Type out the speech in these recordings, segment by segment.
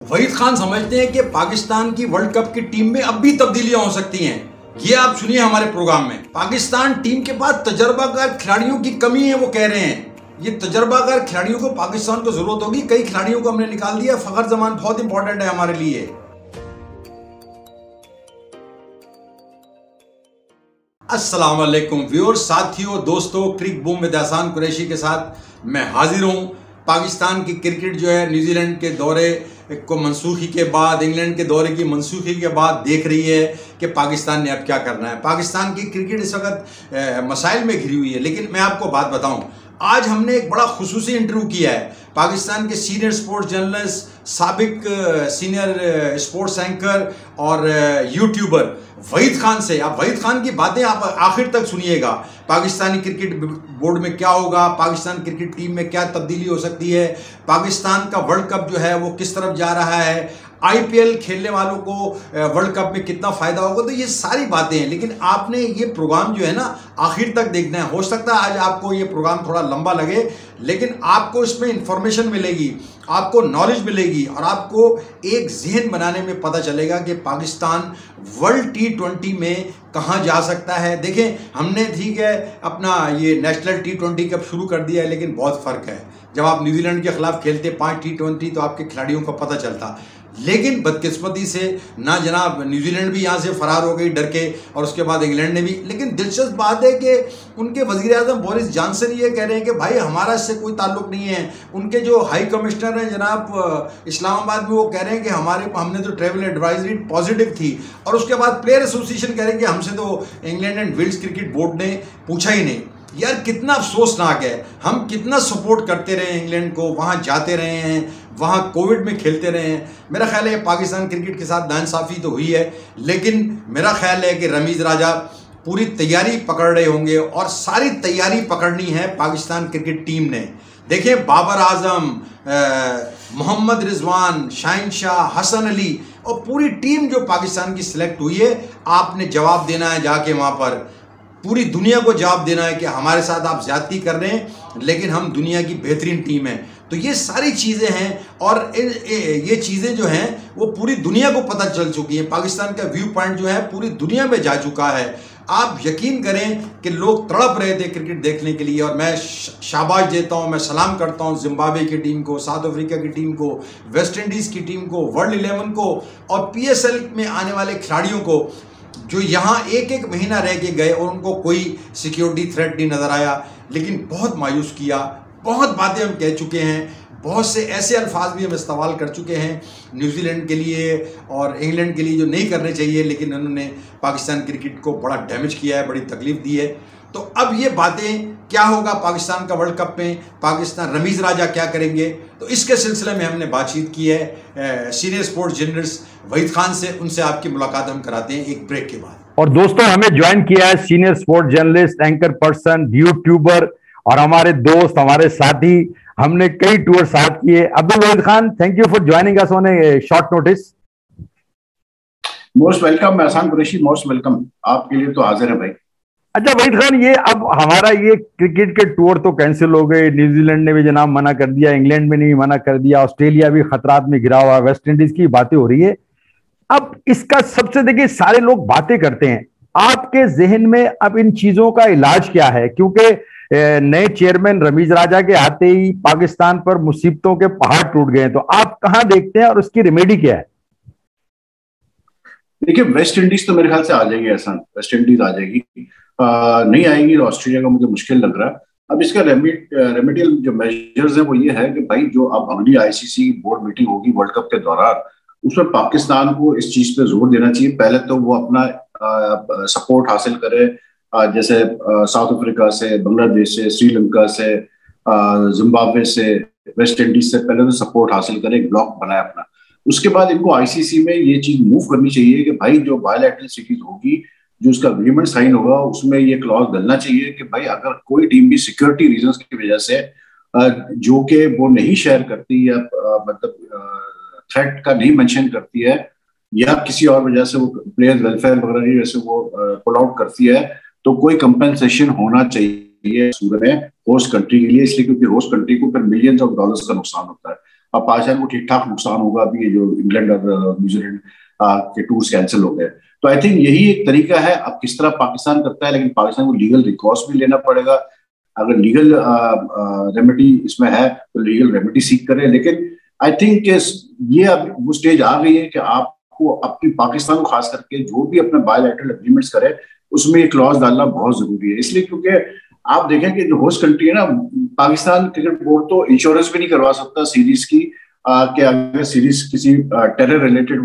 वहीद खान समझते हैं कि पाकिस्तान की वर्ल्ड कप की टीम में अब भी तब्दीलियां हो सकती हैं। ये आप सुनिए हमारे प्रोग्राम में। पाकिस्तान टीम के पास तजर्बाकार खिलाड़ियों की कमी है, वो कह रहे हैं। ये तजर्बाकार खिलाड़ियों को पाकिस्तान को जरूरत होगी। कई खिलाड़ियों को हमने निकाल दिया। फखर जमान बहुत इंपॉर्टेंट है हमारे लिए। अस्सलाम वालेकुम व्यूअर्स, साथियों, दोस्तों, क्रिक बूम विद एहसान कुरैशी के साथ मैं हाजिर हूँ। पाकिस्तान की क्रिकेट जो है न्यूजीलैंड के दौरे को मनसूखी के बाद, इंग्लैंड के दौरे की मनसूखी के बाद देख रही है कि पाकिस्तान ने अब क्या करना है। पाकिस्तान की क्रिकेट इस वक्त मसाइल में घिरी हुई है। लेकिन मैं आपको बात बताऊं, आज हमने एक बड़ा खुसूसी इंटरव्यू किया है पाकिस्तान के सीनियर स्पोर्ट्स जर्नलिस्ट, साबिक सीनियर स्पोर्ट्स एंकर और यूट्यूबर वहीद खान से। आप वहीद खान की बातें आप आखिर तक सुनिएगा। पाकिस्तानी क्रिकेट बोर्ड में क्या होगा, पाकिस्तान क्रिकेट टीम में क्या तब्दीली हो सकती है, पाकिस्तान का वर्ल्ड कप जो है वो किस तरफ जा रहा है, आईपीएल खेलने वालों को वर्ल्ड कप में कितना फायदा होगा। तो ये सारी बातें हैं। लेकिन आपने ये प्रोग्राम जो है ना आखिर तक देखना है। हो सकता है आज आपको ये प्रोग्राम थोड़ा लंबा लगे, लेकिन आपको इसमें इंफॉर्मेशन मिलेगी, आपको नॉलेज मिलेगी और आपको एक जहन बनाने में पता चलेगा कि पाकिस्तान वर्ल्ड T20 में कहाँ जा सकता है। देखें, हमने ठीक है अपना ये नेशनल T20 कब शुरू कर दिया है, लेकिन बहुत फ़र्क है। जब आप न्यूजीलैंड के खिलाफ खेलते 5 T20 तो आपके खिलाड़ियों को पता चलता। लेकिन बदकिस्मती से ना जनाब न्यूजीलैंड भी यहाँ से फरार हो गई डर के, और उसके बाद इंग्लैंड ने भी। लेकिन दिलचस्प बात है कि उनके वज़ीर आज़म बोरिस जॉनसन ये कह रहे हैं कि भाई हमारा इससे कोई ताल्लुक नहीं है। उनके जो हाई कमिश्नर हैं जनाब इस्लामाबाद में, वो कह रहे हैं कि हमने तो ट्रैवल एडवाइजरी पॉजिटिव थी। और उसके बाद प्लेयर एसोसिएशन कह रहे हैं कि हमसे तो England and Wales cricket board ने पूछा ही नहीं। यार कितना अफसोसनाक है। हम कितना सपोर्ट करते रहे इंग्लैंड को, वहाँ जाते रहे हैं, वहाँ कोविड में खेलते रहे हैं। मेरा ख्याल है पाकिस्तान क्रिकेट के साथ नाइंसाफ़ी तो हुई है, लेकिन मेरा ख्याल है कि रमीज़ राजा पूरी तैयारी पकड़ रहे होंगे और सारी तैयारी पकड़नी है पाकिस्तान क्रिकेट टीम ने। देखें, बाबर आजम, मोहम्मद रिजवान, शाहिन शाह, हसन अली और पूरी टीम जो पाकिस्तान की सिलेक्ट हुई है, आपने जवाब देना है जाके वहाँ पर। पूरी दुनिया को जवाब देना है कि हमारे साथ आप ज्यादती कर रहे हैं, लेकिन हम दुनिया की बेहतरीन टीम है। तो ये सारी चीज़ें हैं और ये चीज़ें जो हैं वो पूरी दुनिया को पता चल चुकी हैं। पाकिस्तान का व्यू पॉइंट जो है पूरी दुनिया में जा चुका है। आप यकीन करें कि लोग तड़प रहे थे क्रिकेट देखने के लिए। और मैं शाबाश देता हूँ, मैं सलाम करता हूँ जिम्बाब्वे की टीम को, साउथ अफ्रीका की टीम को, वेस्ट इंडीज़ की टीम को, वर्ल्ड 11 को और PSL में आने वाले खिलाड़ियों को जो यहाँ एक एक महीना रह के गए और उनको कोई सिक्योरिटी थ्रेट नहीं नज़र आया। लेकिन बहुत मायूस किया। बहुत बातें हम कह चुके हैं, बहुत से ऐसे अल्फाज भी हम इस्तेमाल कर चुके हैं न्यूजीलैंड के लिए और इंग्लैंड के लिए जो नहीं करने चाहिए, लेकिन उन्होंने पाकिस्तान क्रिकेट को बड़ा डैमेज किया है, बड़ी तकलीफ दी है। तो अब ये बातें क्या होगा पाकिस्तान का वर्ल्ड कप में, पाकिस्तान रमीज़ राजा क्या करेंगे, तो इसके सिलसिले में हमने बातचीत की है senior sports journalist Waheed Khan से। उनसे आपकी मुलाकात हम कराते हैं एक ब्रेक के बाद। और दोस्तों, हमें ज्वाइन किया है senior sports journalist, anchor person, YouTuber और हमारे दोस्त, हमारे साथी। हमने कई टूर साथ किए। Abdul Waheed Khan, thank you for joining us on A short notice. Most welcome एहसान कुरैशी, मोस्ट वेलकम। आपके लिए तो हाजिर है भाई। अच्छा वहीद खान, ये अब हमारा ये क्रिकेट के टूर तो कैंसिल हो गए। न्यूजीलैंड ने भी जनाब मना कर दिया, इंग्लैंड में नहीं मना कर दिया, ऑस्ट्रेलिया भी खतरात में घिरा हुआ, वेस्ट इंडीज की बातें हो रही है। अब इसका सबसे, देखिए, सारे लोग बातें करते हैं, आपके जहन में अब इन चीजों का इलाज क्या है? क्योंकि नए चेयरमैन रमीज राजा के आते ही पाकिस्तान पर मुसीबतों के पहाड़ टूट गए। तो आप कहां देखते हैं और उसकी रेमेडी क्या है? देखिए, वेस्ट इंडीज तो मेरे ख्याल से आ जाएगी एहसान, वेस्ट इंडीज आ जाएगी। नहीं आएगी ऑस्ट्रेलिया का मुझे मुश्किल लग रहा है। अब इसका रेमेडियल जो मेजर्स है वो ये है कि भाई जो अब अगली ICC बोर्ड मीटिंग होगी वर्ल्ड कप के दौरान, उसमें पाकिस्तान को इस चीज पे जोर देना चाहिए। पहले तो वो अपना सपोर्ट हासिल करे, जैसे साउथ अफ्रीका से, बांग्लादेश से, श्रीलंका से, जिम्बाब्वे से, वेस्ट इंडीज से पहले तो सपोर्ट हासिल करे, एक ब्लॉक बनाए अपना। उसके बाद इनको ICC में ये चीज मूव करनी चाहिए कि भाई जो बायलैटरल सीरीज होगी, जो उसका अग्रीमेंट साइन होगा, उसमें ये क्लॉज डलना चाहिए कि भाई अगर कोई टीम भी सिक्योरिटी रीजंस की वजह से जो कि वो नहीं शेयर करती या मतलब थ्रेट का नहीं मेंशन करती है या किसी और वजह से वो प्लेयर्स वेलफेयर वगैरह की वजह से वो पुल आउट करती है, तो कोई कंपेंसेशन होना चाहिए सूरत में होस्ट कंट्री के लिए, इसलिए क्योंकि होस्ट कंट्री को फिर मिलियंस ऑफ डॉलर्स का नुकसान होता है। और पाकिस्तान को ठीक ठाक नुकसान होगा अभी ये जो इंग्लैंड और न्यूजीलैंड के टूर्स कैंसिल हो गए। तो आई थिंक यही एक तरीका है। अब किस तरह पाकिस्तान करता है, लेकिन पाकिस्तान को लीगल रिकॉर्स भी लेना पड़ेगा। अगर लीगल रेमेडी इसमें है तो लीगल रेमेडी सीख करें। लेकिन आई थिंक ये अब वो स्टेज आ गई है कि आपको अपनी पाकिस्तान को खास करके जो भी अपने बायलैटरल एग्रीमेंट्स करे उसमें ये क्लॉज डालना बहुत जरूरी है। इसलिए क्योंकि आप देखें कि जो होस्ट कंट्री है ना, पाकिस्तान क्रिकेट बोर्ड तो इंश्योरेंस भी नहीं करवा सकता सीरीज की कि अगर सीरीज किसी टेरर रिलेटेड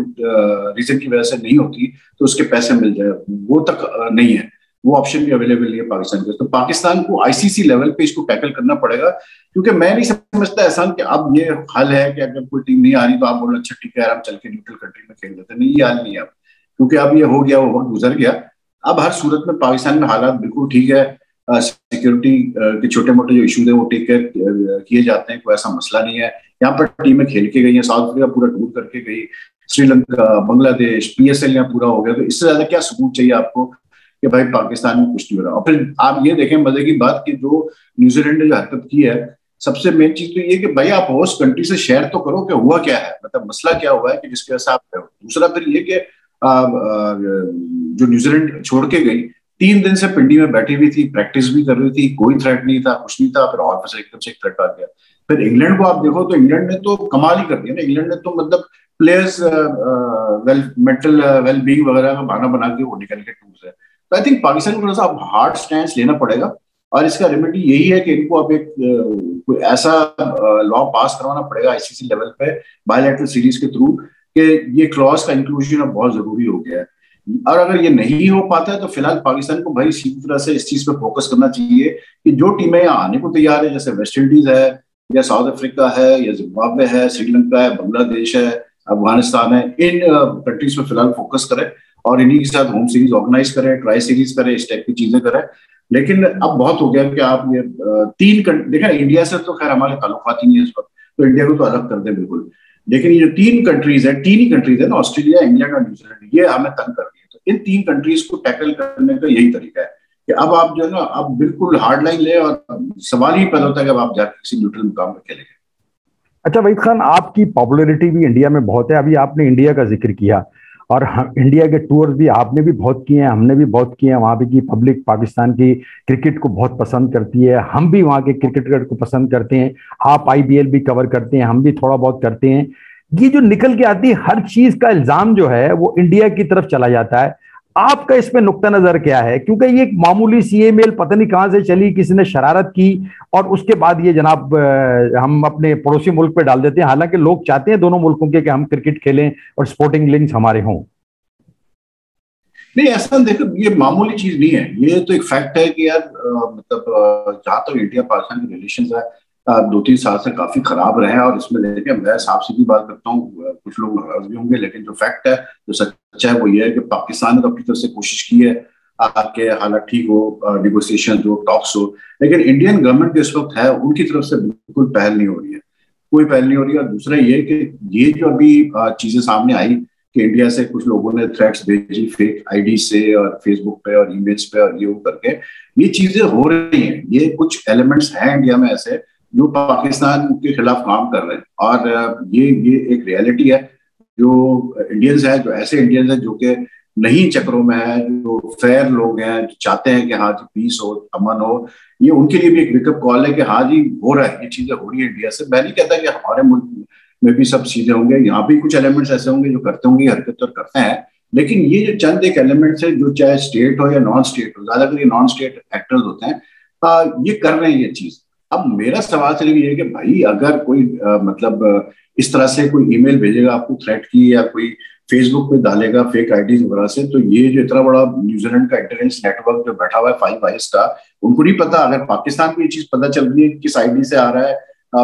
रीजन की वजह से नहीं होती तो उसके पैसे मिल जाए, वो तक नहीं है, वो ऑप्शन भी अवेलेबल नहीं है पाकिस्तान के। तो पाकिस्तान को आईसीसी लेवल पे इसको टैकल करना पड़ेगा, क्योंकि मैं नहीं समझता एहसान कि अब ये हल है कि अगर कोई टीम नहीं आ रही तो आप बोलो अच्छा ठीक है हम चल के न्यूट्रल कंट्री में खेल लेते हैं। नहीं, ये हाल नहीं है अब, क्योंकि अब ये हो गया, वो वक्त गुजर गया। अब हर सूरत में पाकिस्तान में हालात बिल्कुल ठीक है। सिक्योरिटी के छोटे मोटे जो इशूज है वो टेक केयर किए जाते हैं, कोई ऐसा मसला नहीं है। यहाँ पर टीमें खेल के गई हैं, साउथ अफ्रीका पूरा टूर करके गई, श्रीलंका, बांग्लादेश, पीएसएल यहाँ पूरा हो गया। तो इससे ज्यादा क्या सबूत चाहिए आपको कि भाई पाकिस्तान में कुछ नहीं हो रहा। और फिर आप ये देखें मजे की बात कि जो न्यूजीलैंड ने जो हरकत की है, सबसे मेन चीज तो ये कि भाई आप होस्ट कंट्री से शेयर तो करो कि हुआ क्या है, मतलब मसला क्या हुआ है कि जिसकी वजह से आप गए हो। दूसरा फिर ये कि जो न्यूजीलैंड छोड़ के गई 3 दिन से पिंडी में बैठी हुई थी, प्रैक्टिस भी कर रही थी, कोई थ्रेट नहीं था, कुछ नहीं था। फिर और से एकदम से एक थ्रेट आ गया। फिर इंग्लैंड को आप देखो तो इंग्लैंड ने तो कमाल ही कर दिया ना। इंग्लैंड ने तो मतलब प्लेयर्स मेंटल वेलबींग वगैरह का बहाना बना के वो निकल के टूर है। तो आई थिंक पाकिस्तान को थोड़ा सा हार्ड स्टैंड लेना पड़ेगा, और इसका रेमेडी यही है कि इनको अब एक कोई ऐसा लॉ पास करवाना पड़ेगा आईसीसी लेवल पे बायलैटरल सीरीज के थ्रू कि ये क्लॉज का इंक्लूजन अब बहुत जरूरी हो गया है। और अगर ये नहीं हो पाता है तो फिलहाल पाकिस्तान को भाई सीधी तरह से इस चीज पे फोकस करना चाहिए कि जो टीमें यहाँ आने को तैयार है, जैसे वेस्ट इंडीज है या साउथ अफ्रीका है या जिम्बाब्वे है, श्रीलंका है, बांग्लादेश है, अफगानिस्तान है, इन कंट्रीज पे फिलहाल फोकस करें और इन्हीं के साथ होम सीरीज ऑर्गेनाइज करें, ट्राई सीरीज करें, इस टाइप की चीजें करें। लेकिन अब बहुत हो गया कि आप ये देखें, इंडिया से तो खैर हमारे ताल्लुकात ही नहीं है इस वक्त, तो इंडिया को तो अलग कर दें बिल्कुल। लेकिन ये जो 3 कंट्रीज है ना, ऑस्ट्रेलिया, इंग्लैंड और न्यूजीलैंड, ये हमें तंग कर रही है। तो इन 3 कंट्रीज को टैकल करने का यही तरीका है कि अब आप जो है ना, अब बिल्कुल हार्ड लाइन ले, और सवाल ही पैदा होता है कि अब आप जाकर किसी न्यूट्रल मुकाम पर खेलेंगे। अच्छा वहीद खान, आपकी पॉपुलैरिटी भी इंडिया में बहुत है। अभी आपने इंडिया का जिक्र किया, और इंडिया के टूर्स भी आपने भी बहुत किए हैं, हमने भी बहुत किए हैं। वहाँ पे की पब्लिक पाकिस्तान की क्रिकेट को बहुत पसंद करती है, हम भी वहाँ के क्रिकेटर को पसंद करते हैं। आप आईपीएल भी कवर करते हैं, हम भी थोड़ा बहुत करते हैं। ये जो निकल के आती है हर चीज का इल्जाम जो है वो इंडिया की तरफ चला जाता है। आपका इस पे नुक्ता नजर क्या है? क्योंकि ये एक मामूली सी ईमेल पता नहीं कहां से चली, किसी ने शरारत की, और उसके बाद ये जनाब हम अपने पड़ोसी मुल्क पे डाल देते हैं, हालांकि लोग चाहते हैं दोनों मुल्कों के कि हम क्रिकेट खेलें और स्पोर्टिंग लिंक्स हमारे हों। नहीं, ऐसा देखो, ये मामूली चीज नहीं है, ये तो एक फैक्ट है कि यार मतलब जहां तक इंडिया पाकिस्तान के रिलेशंस है 2-3 साल से काफी खराब रहे हैं। और इसमें देखिए मैं साफ सीधी बात करता हूँ, कुछ लोग नाराज भी होंगे, लेकिन जो फैक्ट है, जो सच्चा है वो ये है कि पाकिस्तान ने तो अपनी तरफ से कोशिश की है कि हालात ठीक हो, निगोसिएशन हो, टॉक्स हो, लेकिन इंडियन गवर्नमेंट जो इस वक्त है उनकी तरफ से बिल्कुल पहल नहीं हो रही है, कोई पहल नहीं हो रही है। और दूसरा ये कि ये जो अभी चीजें सामने आई कि इंडिया से कुछ लोगों ने थ्रेट्स भेजी फेक आईडी से और फेसबुक पे और ईमेल्स पे और ये वो करके, ये चीजें हो रही हैं। ये कुछ एलिमेंट्स हैं इंडिया में ऐसे जो पाकिस्तान के खिलाफ काम कर रहे हैं, और ये एक रियलिटी है। जो इंडियंस हैं, जो ऐसे इंडियंस हैं जो कि नहीं चक्रों में है, जो फेयर लोग हैं, जो चाहते हैं कि हाँ जी पीस हो, अमन हो, ये उनके लिए भी एक वेकअप कॉल है कि हाँ जी हो रहा है, ये चीजें हो रही है इंडिया से। मैं नहीं कहता कि हमारे मुल्क में भी सब चीजें होंगे, यहाँ भी कुछ एलिमेंट्स ऐसे होंगे जो करते होंगे हरकत और करते हैं, लेकिन ये जो चंद एक एलिमेंट्स है, जो चाहे स्टेट हो या नॉन स्टेट हो, ज्यादातर ये नॉन स्टेट एक्टर्स होते हैं, ये कर रहे हैं ये चीज। अब मेरा सवाल सिर्फ ये है कि भाई अगर कोई मतलब इस तरह से कोई ईमेल भेजेगा आपको थ्रेट की, या कोई फेसबुक पे डालेगा फेक आईडीज वगैरह से, तो ये जो इतना बड़ा न्यूजीलैंड का इंटेलिजेंस नेटवर्क जो बैठा हुआ है 5 आईएस का, उनको नहीं पता। अगर पाकिस्तान को ये चीज पता चल रही है किस आईडी से आ रहा है,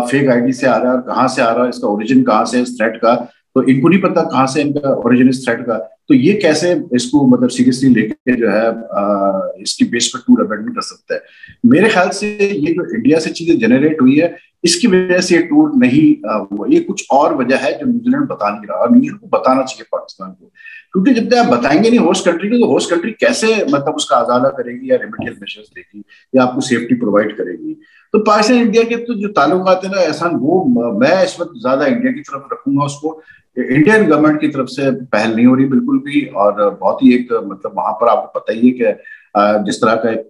फेक आईडी से आ रहा है, और कहाँ से आ रहा है, इसका ओरिजिन कहाँ से है इस थ्रेट का, तो इनको नहीं पता कहाँ से इनका ओरिजिन इस थ्रेट का, तो ये कैसे इसको मतलब सीरियसली लेके जो है इसकी बेस पर टूर अमेंडमेंट कर सकता है। मेरे ख्याल से ये जो इंडिया से चीजें जनरेट हुई है, इसकी वजह से ये टूर नहीं हुआ। ये कुछ और वजह है जो न्यूजीलैंड बता नहीं रहा, और न्यूजीलैंड को बताना चाहिए पाकिस्तान को, क्योंकि जब तक आप बताएंगे नहीं होस्ट कंट्री को, तो होस्ट कंट्री कैसे मतलब उसका अजाला करेगी या रेमेडियल मेजर्स देगी या आपको सेफ्टी प्रोवाइड करेगी। तो पाकिस्तान इंडिया के तो जो ताल्लुकात है ना एहसान, वो मैं इस वक्त ज्यादा इंडिया की तरफ रखूंगा उसको। इंडियन गवर्नमेंट की तरफ से पहल नहीं हो रही बिल्कुल भी, और बहुत ही एक मतलब वहां पर आपको पता ही है कि जिस तरह का एक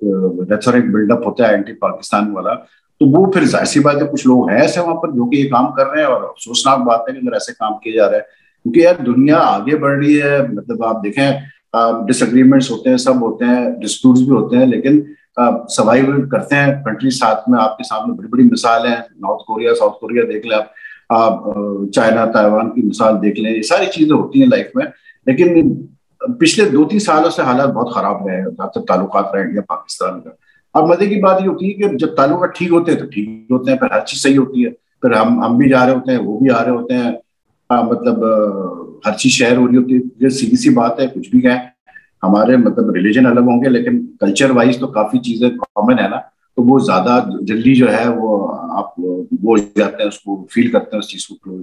रेथोरिक बिल्डअप होता है एंटी पाकिस्तान वाला, तो वो फिर जाहिर सी बात है कुछ लोग हैं ऐसे वहां पर जो कि ये काम कर रहे हैं, और अफसोसनाक बात है कि अगर ऐसे काम किए जा रहे हैं, क्योंकि यार दुनिया आगे बढ़ रही है। मतलब आप देखें डिसएग्रीमेंट्स होते हैं, सब होते हैं, डिस्प्यूट्स भी होते हैं, लेकिन सर्वाइव करते हैं कंट्री साथ में। आपके सामने बड़ी बड़ी मिसाल है, नॉर्थ कोरिया साउथ कोरिया देख लें आप चाइना ताइवान की मिसाल देख लें, ये सारी चीजें होती हैं लाइफ में। लेकिन पिछले 2-3 सालों से हालात बहुत खराब रहे हैं जहां तक ताल्लुकात रहे इंडिया पाकिस्तान का। और मजे की बात ये होती है कि जब ताल्लुकात ठीक होते हैं तो ठीक होते हैं, फिर हर चीज सही होती है, फिर हम भी जा रहे होते हैं, वो भी आ रहे होते हैं, मतलब हर चीज शेयर हो रही होती है। सीधी सी बात है, कुछ भी कहें, हमारे मतलब रिलीजन अलग होंगे लेकिन कल्चर वाइज तो काफी चीजें कॉमन है ना, तो वो ज्यादा जल्दी जो है वो आप वो जाते हैं, उसको फील करते हैं उस चीज को।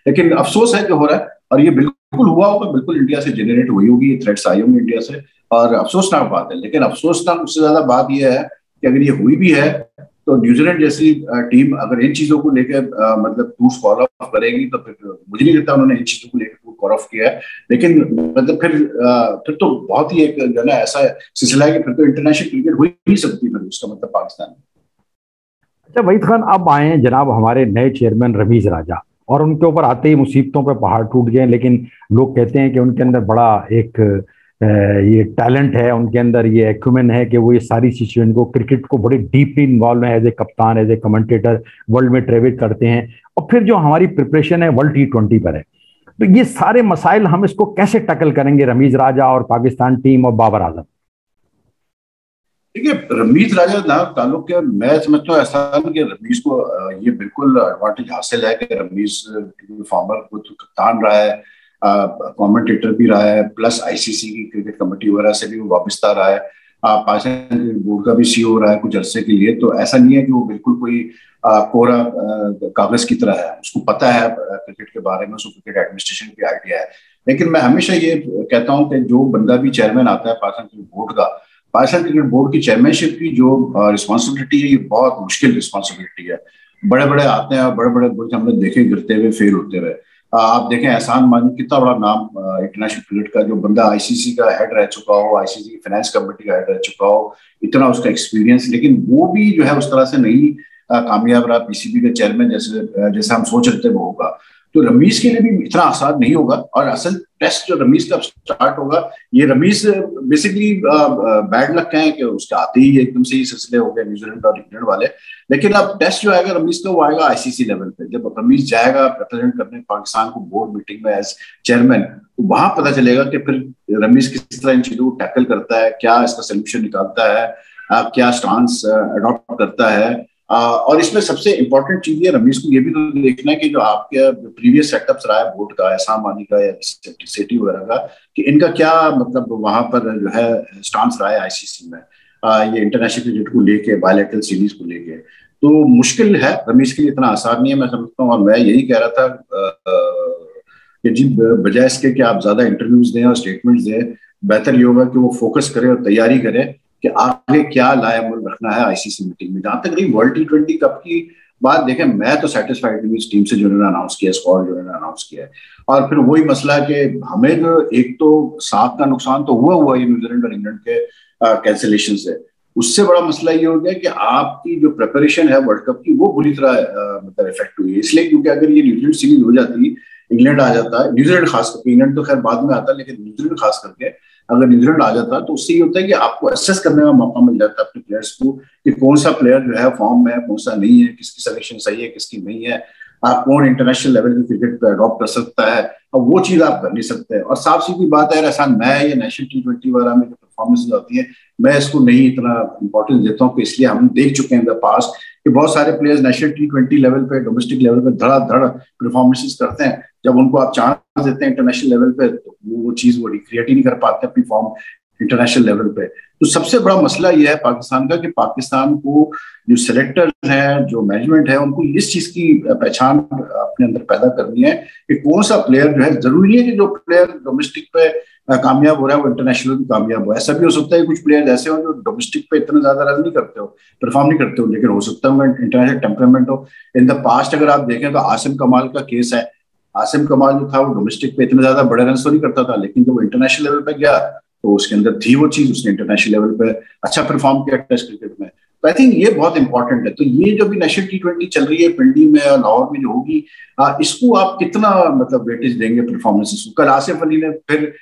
लेकिन अफसोस है जो हो रहा है, और ये बिल्कुल हुआ होगा, बिल्कुल इंडिया से जनरेट हुई होगी, थ्रेट्स आई होंगे इंडिया से, और अफसोसनाक बात है। लेकिन अफसोसनाक उससे ज्यादा बात यह है कि अगर ये हुई भी है तो न्यूजीलैंड जैसी टीम अगर इन चीजों को लेकर मतलब टूर फॉलो अप करेगी, तो फिर मुझे नहीं लगता उन्होंने इन चीजों को लेकर टूर फॉलो अप किया है। लेकिन मतलब फिर तो बहुत ही एक जो है ऐसा सिलसिला है कि फिर तो इंटरनेशनल क्रिकेट हो ही नहीं सकती फिर उसका मतलब पाकिस्तान में। अच्छा वहीद खान, अब आए हैं जनाब हमारे नए चेयरमैन रमीज राजा, और उनके ऊपर आते ही मुसीबतों पे पहाड़ टूट गए। लेकिन लोग कहते हैं कि उनके अंदर बड़ा एक ये टैलेंट है, उनके अंदर ये एक्यूमेन है कि वो ये सारी सिचुएशन को, क्रिकेट को बड़ी डीपली इन्वॉल्व है, एज ए कप्तान, एज ए कमेंटेटर वर्ल्ड में ट्रेवल करते हैं। और फिर जो हमारी प्रिपरेशन है वर्ल्ड T20 पर है, तो ये सारे मसाइल हम इसको कैसे टैकल करेंगे, रमीज राजा और पाकिस्तान टीम और बाबर आजम? देखिए रमीज राजा ना ताल्लुक के, मैं समझता हूँ ऐसा नहीं कि रमीज को ये बिल्कुल एडवांटेज हासिल है कि रमीज फॉर्मर को कप्तान रहा है, कमेंटेटर भी रहा है, प्लस आईसीसी की क्रिकेट कमेटी वगैरह से भी वो वाबस्ता रहा है, पाकिस्तान बोर्ड का भी सीईओ रहा है कुछ अरसे के लिए। तो ऐसा नहीं है कि वो बिल्कुल कोई कोरा कागज की तरह है, उसको पता है क्रिकेट के बारे में, उसको क्रिकेट एडमिनिस्ट्रेशन की आइडिया है। लेकिन मैं हमेशा ये कहता हूँ कि जो बंदा भी चेयरमैन आता है पाकिस्तान क्रिकेट बोर्ड का, पाकिस्तान क्रिकेट बोर्ड की चेयरमैनशिप की जो रिस्पॉन्सिबिलिटी है, ये बहुत मुश्किल रिस्पॉन्सिबिलिटी है। बड़े बड़े आते हैं और बड़े बड़े बोर्ड हमने देखे गिरते हुए, फेल होते हुए। आप देखें एहसान मानी कितना बड़ा नाम इंटरनेशनल क्रिकेट का, जो बंदा आईसीसी का हेड रह चुका हो, आईसीसी की फाइनेंस कमेटी का हेड रह चुका हो, इतना उसका एक्सपीरियंस, लेकिन वो भी जो है उस तरह से नहीं कामयाब रहा पीसीबी के चेयरमैन जैसे हम सोच रहे थे वो होगा। तो रमीज के लिए भी इतना आसान नहीं होगा। और असल टेस्ट जो रमीज का स्टार्ट होगा, ये रमीज बेसिकली बैड लक है कि उसके आते ही एकदम से ही सिलसिले हो गए न्यूजीलैंड और इंग्लैंड वाले। लेकिन अब टेस्ट जो आएगा रमीज का, वो आएगा आईसीसी लेवल पे। जब रमीज जाएगा रिप्रेजेंट करने पाकिस्तान को बोर्ड मीटिंग में एज चेयरमैन, तो वहां पता चलेगा कि फिर रमीज किस तरह इन चीजों को टैकल करता है, क्या इसका सोल्यूशन निकालता है, क्या स्टांस अडॉप्ट करता है। और इसमें सबसे इंपॉर्टेंट चीज है रमीज को ये भी तो देखना है कि जो आपके प्रीवियस सेटअप्स रहा है बोर्ड का, एहसान मानी का या सेटी वगैरह का, कि इनका क्या मतलब वहां पर जो है स्टांस रहा है आईसीसी में, ये इंटरनेशनल क्रिकेट को लेके, बायलैटरल सीरीज को लेके। तो मुश्किल है रमीज के लिए, इतना आसान नहीं है मैं समझता हूँ। और मैं यही कह रहा था कि जी बजाय इसके कि आप ज्यादा इंटरव्यूज दें और स्टेटमेंट्स दें, बेहतर ये होगा कि वो फोकस करे और तैयारी करे कि आगे क्या लाएमूल रखना है आईसीसी मीटिंग में। जहां तक रही वर्ल्ड T20 कप की बात, देखें मैं तो सेटिस्फाइड नहीं इस टीम से जो उन्होंने अनाउंस किया, स्क्वाड जो उन्होंने अनाउंस किया है। और फिर वही मसला है कि हमें जो एक तो साख का नुकसान तो हुआ ये न्यूजीलैंड और इंग्लैंड के कैंसिलेशन से, उससे बड़ा मसला ये हो गया कि आपकी जो प्रिपरेशन है वर्ल्ड कप की, वो बुरी तरह मतलब इफेक्ट हुई है। इसलिए क्योंकि अगर ये न्यूजीलैंड सीरीज हो जाती, इंग्लैंड आ जाता है, न्यूजीलैंड खास करके, इंग्लैंड तो खैर बाद में आता है, लेकिन न्यूजीलैंड खास करके अगर न्यूजीलैंड आ जाता तो उससे ये होता है कि आपको असेस करने का मौका मिल जाता है अपने प्लेयर्स को कि कौन सा प्लेयर जो है फॉर्म में है, कौन सा नहीं है, किसकी सिलेक्शन सही है, किसकी नहीं है, आप कौन इंटरनेशनल लेवल की क्रिकेट पे अडॉप्ट कर सकता है। अब वो चीज आप कर नहीं सकते। और साफ सीधी बात है ऐसा, मैं ये नेशनल T20 वगैरह में जो परफॉर्मेंस आती है, मैं इसको नहीं इतना इंपॉर्टेंस देता हूँ कि इसलिए हम देख चुके हैं इन द पास्ट कि बहुत सारे प्लेयर्स नेशनल T20 लेवल पे, डोमेस्टिक लेवल पे धड़ाधड़ परफॉर्मेंसेस करते हैं। जब उनको आप चांस देते हैं इंटरनेशनल लेवल पे, तो वो चीज वो रिक्रिएट ही नहीं कर पाते अपनी फॉर्म इंटरनेशनल लेवल पे। तो सबसे बड़ा मसला यह है पाकिस्तान का कि पाकिस्तान को जो सेलेक्टर हैं, जो मैनेजमेंट है, उनको इस चीज की पहचान अपने अंदर पैदा करनी है कि कौन सा प्लेयर जो है, जरूरी है कि जो प्लेयर डोमेस्टिक पे कामयाब हो रहा है वो इंटरनेशनल भी कामयाब हो। ऐसा भी हो सकता है कुछ प्लेयर ऐसे हो जो डोमेस्टिक पे इतना ज्यादा रन नहीं करते हो, परफॉर्म नहीं करते हो, लेकिन हो सकता है इंटरनेशनल टेम्परामेंट हो। इन द पास्ट अगर आप देखें तो आसिम कमाल का केस है। आसिम कमाल जो था वो डोमेस्टिक पे इतने ज्यादा बड़े रन तो नहीं करता था, लेकिन जब वो इंटरनेशनल लेवल पे गया तो उसके अंदर थी वो चीज, उसने इंटरनेशनल लेवल पे अच्छा परफॉर्म किया टेस्ट क्रिकेट में। तो आई थिंक ये बहुत इंपॉर्टेंट है। तो ये जो भी नेशनल T20 चल रही है पिंडी में और लाहौर में जो होगी, इसको आप कितना मतलब वेटेज देंगे परफॉर्मेंसेस को? कल आसिफ अली ने फिर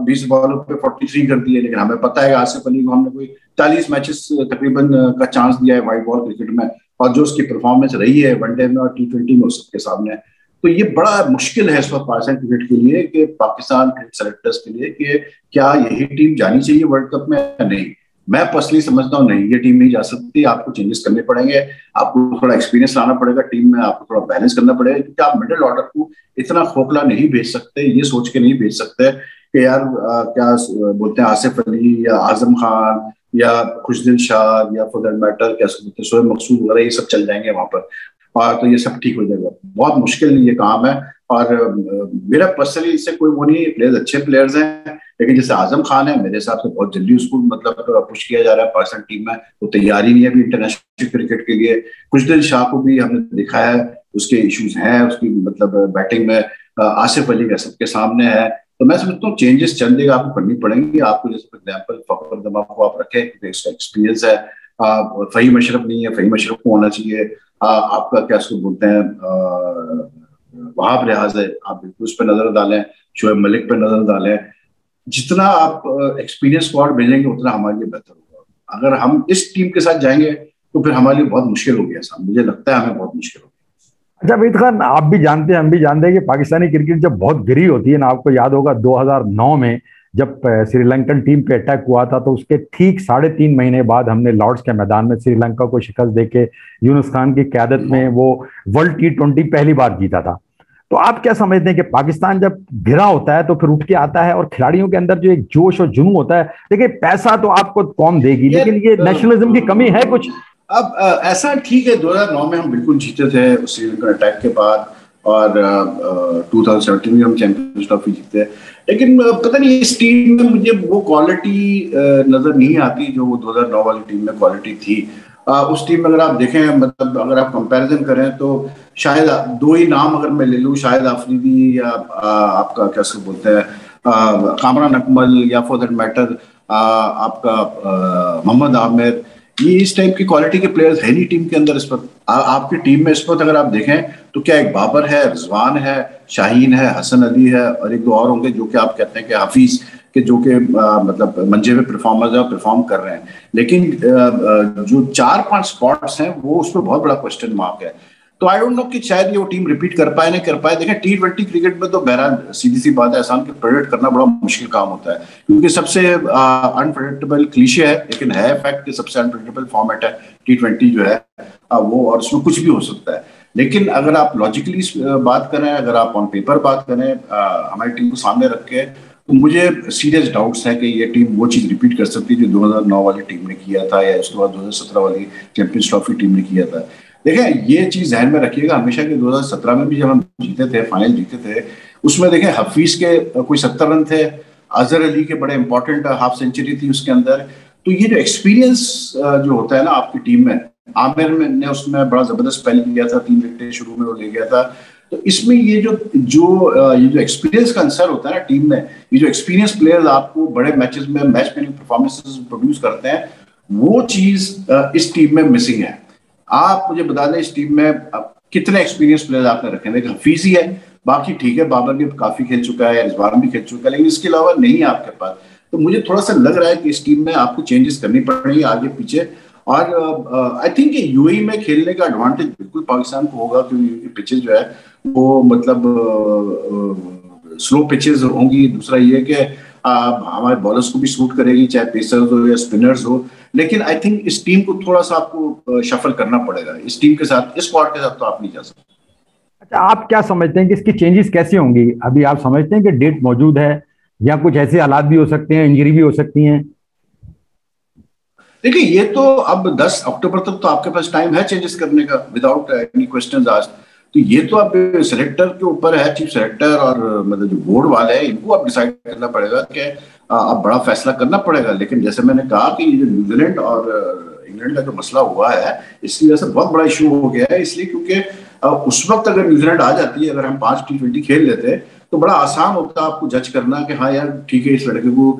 20 बॉलों पे 43 कर दिए, लेकिन हमें पता है आसिफ अली को हमने कोई 40 मैचेस तकरीबन का चांस दिया है वाइट बॉल क्रिकेट में, और जो उसकी परफॉर्मेंस रही है वनडे में और T20 में सबके सामने। तो ये बड़ा मुश्किल है इस वक्त पाकिस्तान क्रिकेट के लिए, कि पाकिस्तान क्रिकेट सेलेक्टर्स के लिए, कि क्या यही टीम जानी चाहिए वर्ल्ड कप में या नहीं। मैं पर्सनली समझता हूँ नहीं, ये टीम नहीं जा सकती, आपको चेंजेस करने पड़ेंगे, आपको थोड़ा एक्सपीरियंस लाना पड़ेगा टीम में, आपको थोड़ा बैलेंस करना पड़ेगा, क्योंकि आप मिडिल ऑर्डर को इतना खोखला नहीं भेज सकते, ये सोच के नहीं भेज सकते कि यार क्या बोलते हैं आसिफ अली या आजम खान या खुशदिल शाह या फॉर दैट मैटर क्या बोलते हैं शोएब मकसूद वगैरह ये सब चल जाएंगे वहां पर और तो ये सब ठीक हो जाएगा। बहुत मुश्किल ये काम है। और मेरा पर्सनली इससे कोई वो नहीं है, प्लेयर्स अच्छे प्लेयर्स हैं, लेकिन जैसे आजम खान है मेरे हिसाब से बहुत जल्दी उसको मतलब पुश किया जा रहा है पाकिस्तान टीम में, वो तैयारी नहीं है अभी इंटरनेशनल क्रिकेट के लिए। खुशदिल शाह को भी हमने दिखाया है, उसके इश्यूज हैं उसकी मतलब बैटिंग में, आसिफ अली का सबके सामने है। तो मैं समझता हूँ चेंजेस चंद जगह आपको करनी पड़ेंगी। आपको जैसे फॉर एग्जाम्पल फखर जमा को आप रखें क्योंकि इसका एक्सपीरियंस है, फहीम अशरफ नहीं है, फहीम अशरफ को होना चाहिए। आपका क्या उसको बोलते हैं वहाब रियाज है, आप बिल्कुल उस पर नजर डालें, शोएब मलिक पर नजर डालें। जितना आप एक्सपीरियंस स्क्वाड भेजेंगे उतना हमारे लिए बेहतर होगा। अगर हम इस टीम के साथ जाएंगे तो फिर हमारे लिए बहुत मुश्किल हो गया ऐसा, मुझे लगता है हमें बहुत मुश्किल हो गया। अच्छा वेद खान, आप भी जानते हैं हम भी जानते हैं कि पाकिस्तानी क्रिकेट जब बहुत गिरी होती है ना, आपको याद होगा 2009 में जब श्रीलंकन टीम पे अटैक हुआ था, तो उसके ठीक 3.5 महीने बाद हमने लॉर्ड्स के मैदान में श्रीलंका को शिकस्त देके यूनुस खान की क़यादत में वो वर्ल्ड T20 पहली बार जीता था। तो आप क्या समझते हैं कि पाकिस्तान जब गिरा होता है तो फिर उठ के आता है, और खिलाड़ियों के अंदर जो एक जोश और जुनून होता है, देखिए पैसा तो आपको कौन देगी, लेकिन ये नेशनलिज्म की कमी है कुछ। अब ऐसा ठीक है 2009 में हम बिल्कुल जीते थे श्रीलंका अटैक के बाद, और 2017 में हम चैंपियंस ट्रॉफी जीते, लेकिन पता नहीं इस टीम में मुझे वो क्वालिटी नजर नहीं आती जो वो 2009 वाली टीम में क्वालिटी थी। उस टीम में अगर आप देखें, मतलब अगर आप कंपैरिजन करें तो शायद दो ही नाम अगर मैं ले लूँ, शायद आफरीदी या आपका क्या से बोलते हैं कामरान अकमल, या फॉर दैट मैटर आपका मोहम्मद आमिर, ये इस टाइप की क्वालिटी के प्लेयर्स है नहीं टीम के अंदर इस वक्त। आपकी टीम में इस वक्त अगर आप देखें तो क्या एक बाबर है, रिजवान है, शाहीन है, हसन अली है, और एक दो और होंगे जो कि आप कहते हैं कि हाफिज के जो कि मतलब मंजे में परफॉर्मर्स है, परफॉर्म कर रहे हैं, लेकिन जो 4-5 स्पॉट्स हैं वो उस पर बहुत बड़ा क्वेश्चन मार्क है। तो आई डोंट नो कि शायद ये वो टीम रिपीट कर पाए नहीं कर पाए। देखें T20 क्रिकेट में तो बहरहाल सीधी सी बात है, आसान के प्रेडिक्ट करना बड़ा मुश्किल काम होता है, क्योंकि सबसे अनप्रेडिक्टेबल क्लीशे है, लेकिन है फैक्ट कि सबसे अनप्रेडिक्टेबल फॉर्मेट है T20 जो है वो, और उसमें कुछ भी हो सकता है। लेकिन अगर आप लॉजिकली बात करें, अगर आप ऑन पेपर बात करें हमारी टीम को सामने रख के, तो मुझे सीरियस डाउट्स है कि ये टीम वो चीज रिपीट कर सकती है जो 2009 वाली टीम ने किया था, या उसके बाद 2017 वाली चैंपियंस ट्रॉफी टीम ने किया था। देखें ये चीज ध्यान में रखिएगा हमेशा कि 2017 में भी जब हम जीते थे, फाइनल जीते थे, उसमें देखें हफीज के कोई 70 रन थे, अजहर अली के बड़े इंपॉर्टेंट हाफ सेंचुरी थी उसके अंदर। तो ये जो एक्सपीरियंस जो होता है ना आपकी टीम में, आमिर ने उसमें बड़ा जबरदस्त स्पेल किया था, 3 विकेटें शुरू में वो ले गया था। तो इसमें ये जो एक्सपीरियंस का अंसर होता है ना टीम में, ये जो एक्सपीरियंस प्लेयर्स आपको बड़े मैचेस में मैच विनिंग परफॉर्मेंसेस प्रोड्यूस करते हैं, वो चीज इस टीम में मिसिंग है। आप मुझे बता दें इस टीम में कितने एक्सपीरियंस प्लेयर आपने रखे हैं? हफीज ही है, बाकी ठीक है बाबर भी काफी खेल चुका है, रिजवान भी खेल चुका है, लेकिन इसके अलावा नहीं है आपके पास। तो मुझे थोड़ा सा लग रहा है कि इस टीम में आपको चेंजेस करनी पड़ेंगी आगे पीछे। और आई थिंक यूएई में खेलने का एडवांटेज बिल्कुल पाकिस्तान को होगा, क्योंकि पिचेज जो है वो मतलब स्लो पिचेज होंगी। दूसरा ये कि हमारे बॉलर्स को भी सूट करेगी, चाहे पेसर्स हो या स्पिनर्स हो। लेकिन आई थिंक इस टीम को थोड़ा सा आपको शफल करना पड़ेगा। इस टीम के साथ, इस स्क्वाड के साथ तो आप नहीं जा सकते। अच्छा, आप क्या समझते हैं कि इसकी चेंजेस कैसी होंगी? अभी आप समझते हैं कि डेट मौजूद है या कुछ ऐसे हालात भी हो सकते हैं, इंजरी भी हो सकती हैं? देखिए, ये तो अब 10 अक्टूबर तक तो आपके पास टाइम है चेंजेस करने का, विदाउट एनी क्वेश्चंस आस्क्ड। तो ये तो अब सेलेक्टर के ऊपर है, चीफ सेलेक्टर और मतलब जो बोर्ड वाले हैं, इनको अब डिसाइड करना पड़ेगा कि अब बड़ा फैसला करना पड़ेगा। लेकिन जैसे मैंने कहा कि ये जो न्यूजीलैंड और इंग्लैंड का जो मसला हुआ है, इसकी वजह से बहुत बड़ा इशू हो गया है। इसलिए क्योंकि उस वक्त अगर न्यूजीलैंड आ जाती है, अगर हम 5 T20 खेल लेते तो बड़ा आसान होता है आपको जज करना कि हाँ यार ठीक है, इस लड़के को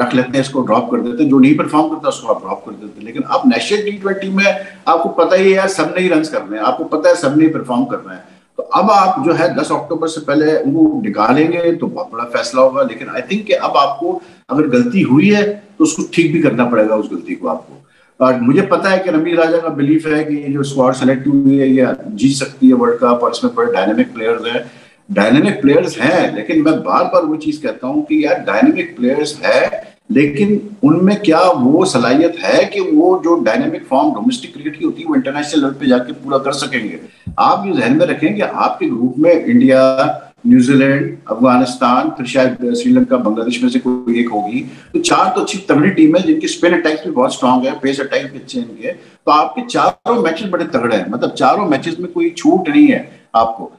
रख लेते हैं, इसको ड्रॉप कर देते हैं, जो नहीं परफॉर्म करता उसको आप ड्रॉप कर देते हैं। लेकिन अब नेशनल T20 में आपको पता ही है यार, सब नहीं रन करने हैं, आपको पता है सब नहीं परफॉर्म करना है। तो अब आप जो है 10 अक्टूबर से पहले उनको निकालेंगे तो बहुत बड़ा फैसला होगा। लेकिन आई थिंक कि अब आपको अगर गलती हुई है तो उसको ठीक भी करना पड़ेगा, उस गलती को आपको। और मुझे पता है कि रमी राजा का बिलीफ है कि ये जो स्क्वाड सेलेक्ट हुई है ये जीत सकती है वर्ल्ड कप, और इसमें बड़े डायनेमिक प्लेयर्स हैं। डायनेमिक प्लेयर्स हैं, लेकिन मैं बार बार वो चीज कहता हूं कि यार डायनेमिक प्लेयर्स है, लेकिन उनमें क्या वो सलाहियत है कि वो जो डायनेमिक फॉर्म डोमेस्टिक क्रिकेट की होती है वो इंटरनेशनल लेवल पे जाके पूरा कर सकेंगे। आप ये ध्यान में रखें कि आपके ग्रुप में इंडिया, न्यूजीलैंड, अफगानिस्तान, फिर शायद श्रीलंका, बांग्लादेश में से कोई एक होगी। तो 4 तो अच्छी तगड़ी टीम है जिनकी स्पिन अटैक्स भी बहुत स्ट्रांग है, पेस अटैक्स भी अच्छे इनके। तो आपके चारों मैचेस बड़े तगड़े हैं, मतलब चारों मैचेस में कोई छूट नहीं है आपको।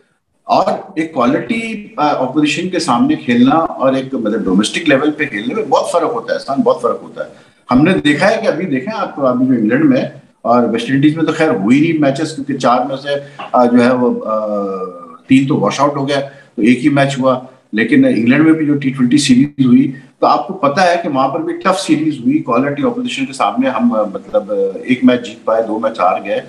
और एक क्वालिटी ऑपोजिशन के सामने खेलना और एक मतलब डोमेस्टिक लेवल पे खेलने में बहुत फर्क होता है, स्थान बहुत फर्क होता है। हमने देखा है कि अभी देखें आपको, अभी जो इंग्लैंड में और वेस्ट इंडीज में तो खैर हुई नहीं मैचेस, क्योंकि 4 में से जो है वो 3 तो वॉश आउट हो गया, तो एक ही मैच हुआ। लेकिन इंग्लैंड में भी जो T20 सीरीज हुई, तो आपको पता है कि वहां पर भी टफ सीरीज हुई, क्वालिटी ऑपोजिशन के सामने हम मतलब एक मैच जीत पाए, 2 मैच हार गए।